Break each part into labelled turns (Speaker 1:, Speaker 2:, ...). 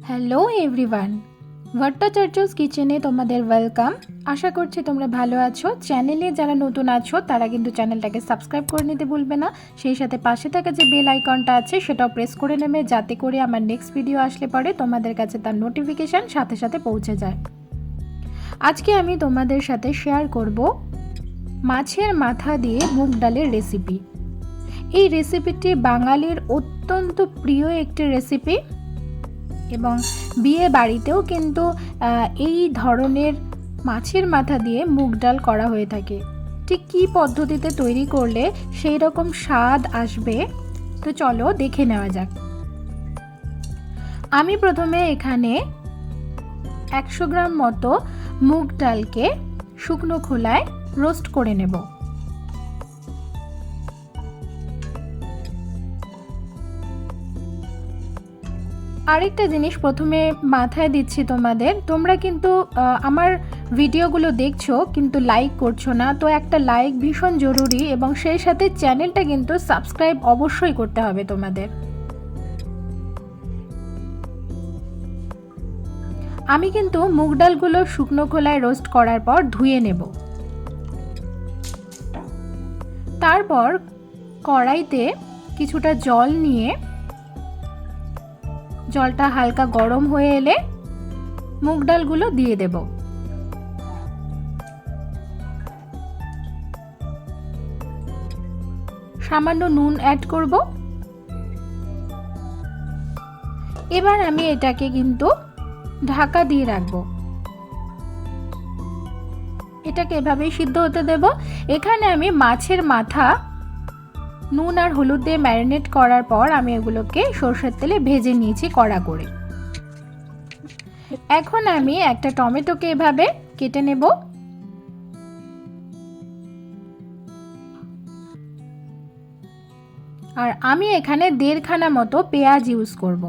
Speaker 1: Hello everyone, ভট্টাচার্যস কিচেনে তোমাদের welcome. আশা করছি তোমরা ভালো আছো। চ্যানেলে যারা নতুন আছো তারা কিন্তু চ্যানেলটাকে সাবস্ক্রাইব করে নিতে ভুলবে না। সেই সাথে পাশে থাকা যে বেল আইকনটা আছে সেটাও প্রেস করে নেবে, যাতে করে আমার নেক্সট ভিডিও আসলে পরে তোমাদের কাছে তার নোটিফিকেশান সাথে সাথে পৌঁছে যায়। আজকে আমি তোমাদের সাথে শেয়ার করব মাছের মাথা দিয়ে মুগ ডালের রেসিপি। এই রেসিপিটি বাঙালির অত্যন্ত প্রিয় একটি রেসিপি এবং বিয়ে বাড়িতেও কিন্তু এই ধরনের মাছের মাথা দিয়ে মুগ ডাল করা হয়ে থাকে। ঠিক কী পদ্ধতিতে তৈরি করলে সেই রকম স্বাদ আসবে, তো চলো দেখে নেওয়া যাক। আমি প্রথমে এখানে 100 গ্রাম মতো মুগ ডালকে শুকনো খোলায় রোস্ট করে নেব। আরেকটা জিনিস প্রথমে মাথায় দিচ্ছি তোমাদের, তোমরা কিন্তু আমার ভিডিওগুলো দেখছো কিন্তু লাইক করছো না, তো একটা লাইক ভীষণ জরুরি এবং সেই সাথে চ্যানেলটা কিন্তু সাবস্ক্রাইব অবশ্যই করতে হবে তোমাদের। আমি কিন্তু মুগ ডালগুলো শুকনো খোলায় রোস্ট করার পর ধুয়ে নেব। তারপর কড়াইতে কিছুটা জল নিয়ে জলটা হালকা গরম হয়ে এলে মুগ ডালগুলো দিয়ে দেব। সামান্য নুন অ্যাড করব। এবার আমি এটাকে কিন্তু ঢাকা দিয়ে রাখব। এটাকে এভাবেই সিদ্ধ হতে দেব। এখানে আমি মাছের মাথা নুন আর হলুদ দিয়ে ম্যারিনেট করার পর আমি এগুলোকে সরষের তেলে ভেজে নিয়েছি কড়া করে। এখন আমি একটা টমেটোকে এভাবে কেটে নেব। আর আমি এখানে 1.5 খানা মতো পেঁয়াজ ইউজ করব।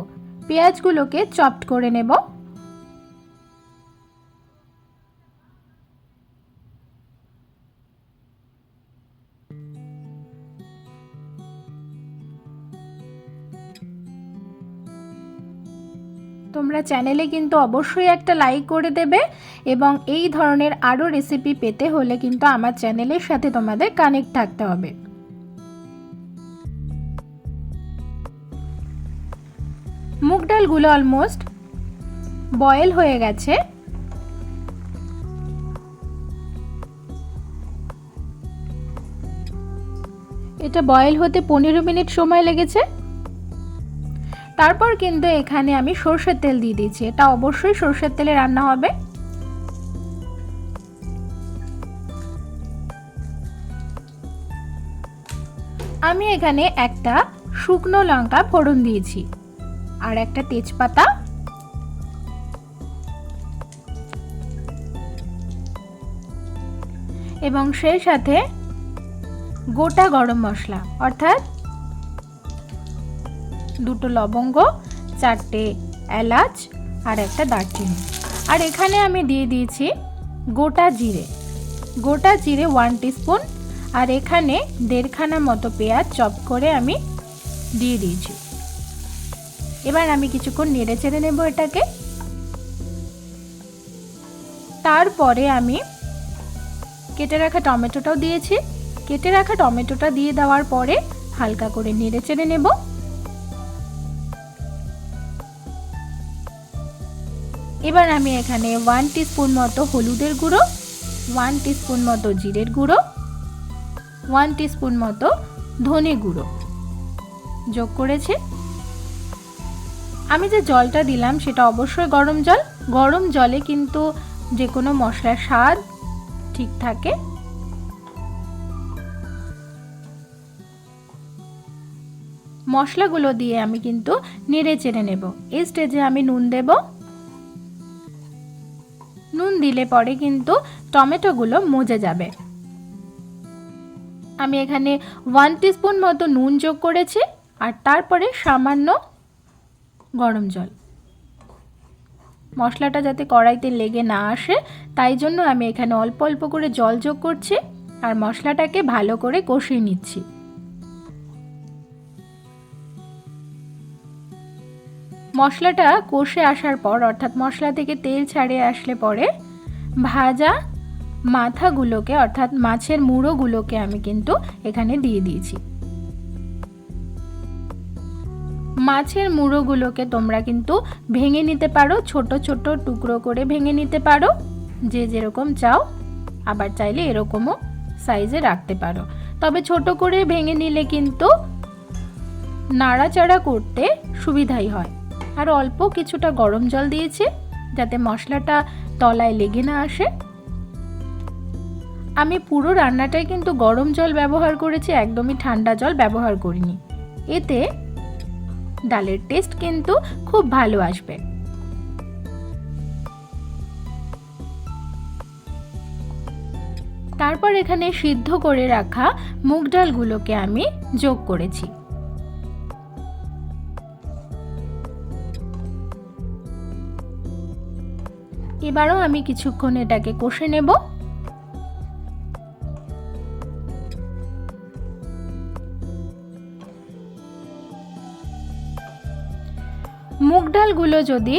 Speaker 1: পেঁয়াজগুলোকে চপড করে নেব। তোমরা চ্যানেলে কিন্তু অবশ্যই একটা লাইক করে দেবে এবং এই ধরনের আরও রেসিপি পেতে হলে কিন্তু আমার চ্যানেলের সাথে তোমাদের কানেক্ট থাকতে হবে। মুগ ডালগুলো অলমোস্ট বয়েল হয়ে গেছে। এটা বয়েল হতে 15 মিনিট সময় লেগেছে। তারপর কিন্তু এখানে আমি সরষের তেল দিয়ে দিয়েছি। এটা অবশ্যই সরষের তেলে রান্না হবে। আমি এখানে একটা শুকনো লঙ্কা ফোড়ন দিয়েছি আর একটা তেজপাতা এবং সেই সাথে গোটা গরম মশলা অর্থাৎ 2টো লবঙ্গ, 4টে এলাচ আর একটা দারচিনি। আর এখানে আমি দিয়ে দিয়েছি গোটা জিরে। গোটা জিরে 1 টিস্পুন আর এখানে 1.5 খানা মতো পেঁয়াজ চপ করে আমি দিয়ে দিয়েছি। এবার আমি কিছুক্ষণ নেড়ে চেড়ে নেব এটাকে। তারপরে আমি কেটে রাখা টমেটোটাও দিয়েছি। কেটে রাখা টমেটোটা দিয়ে দেওয়ার পরে হালকা করে নেড়ে চেড়ে নেব। এবার আমি এখানে 1 টিস্পুন মতো হলুদের গুঁড়ো, 1 টিস্পুন মতো জিরের গুঁড়ো, 1 টিস্পুন মতো ধনে গুঁড়ো যোগ করেছি। আমি যে জলটা দিলাম সেটা অবশ্যই গরম জল। গরম জলে কিন্তু যে কোনো মশলার স্বাদ ঠিক থাকে। মশলাগুলো দিয়ে আমি কিন্তু নেড়ে চেড়ে নেব। এই স্টেজে আমি নুন দেব। নুন দিলে পরে কিন্তু টমেটোগুলো মজে যাবে। আমি এখানে 1 টিস্পুন মতো নুন যোগ করেছি আর তারপরে সামান্য গরম জল। মশলাটা যাতে কড়াইতে লেগে না আসে তাই জন্য আমি এখানে অল্প অল্প করে জল যোগ করছি আর মশলাটাকে ভালো করে কষিয়ে নিচ্ছি। মশলাটা কষে আসার পর অর্থাৎ মশলা থেকে তেল ছাড়িয়ে আসলে পরে ভাজা মাথাগুলোকে অর্থাৎ মাছের মুড়োগুলোকে আমি কিন্তু এখানে দিয়ে দিয়েছি। মাছের মুড়োগুলোকে তোমরা কিন্তু ভেঙে নিতে পারো, ছোট ছোট টুকরো করে ভেঙে নিতে পারো, যে যেরকম চাও। আবার চাইলে এরকমও সাইজে রাখতে পারো, তবে ছোট করে ভেঙে নিলে কিন্তু নাড়াচাড়া করতে সুবিধাই হয়। আর অল্প কিছুটা গরম জল দিয়েছি যাতে মশলাটা তলায় লেগে না আসে। আমি পুরো রান্নাটাই কিন্তু গরম জল ব্যবহার করেছি, একদমই ঠান্ডা জল ব্যবহার করিনি। এতে ডালের টেস্ট কিন্তু খুব ভালো আসবে। তারপর এখানে সিদ্ধ করে রাখা মুগ ডালগুলোকে আমি যোগ করেছি। এবারও আমি কিছুক্ষণ এটাকে কষে নেব। মুগ ডালগুলো যদি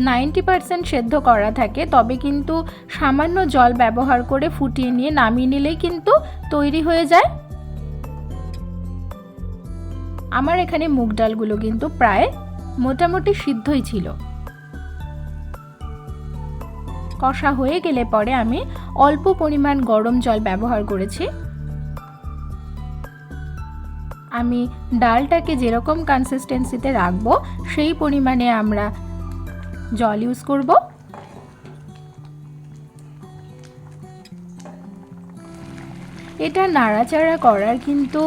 Speaker 1: 90% সেদ্ধ করা থাকে তবে কিন্তু সামান্য জল ব্যবহার করে ফুটিয়ে নিয়ে নামিয়ে নিলেই কিন্তু তৈরি হয়ে যায়। আমার এখানে মুগ ডালগুলো কিন্তু প্রায় মোটামুটি সিদ্ধই ছিল। কষা হয়ে গেলে পরে আমি অল্প পরিমাণ গরম জল ব্যবহার করেছি। আমি ডালটাকে যেরকম কনসিস্টেন্সিতে রাখবো সেই পরিমাণে আমরা জল ইউজ করব। এটা নাড়াচাড়া করার কিন্তু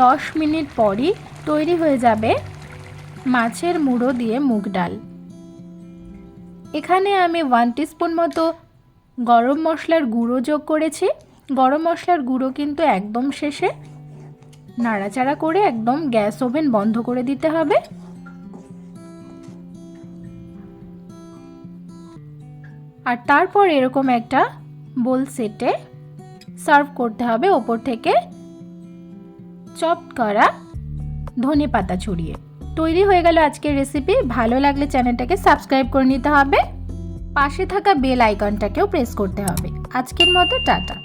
Speaker 1: 10 মিনিট পরই তৈরি হয়ে যাবে মাছের মুড়ো দিয়ে মুগ ডাল। এখানে আমি 1 টিস্পুন মতো গরম মশলার গুঁড়ো যোগ করেছি। গরম মশলার গুঁড়ো কিন্তু একদম শেষে। নাড়াচাড়া করে একদম গ্যাস ওভেন বন্ধ করে দিতে হবে। আর তারপর এরকম একটা বোল সেটে সার্ভ করতে হবে ওপর থেকে চপ করা ধনেপাতা ছড়িয়ে। তৈরি হয়ে গেল আজকের রেসিপি। ভালো লাগলে চ্যানেলটাকে সাবস্ক্রাইব করে নিতে হবে, পাশে থাকা বেল আইকনটাকেও প্রেস করতে হবে। আজকের মতো টাটা।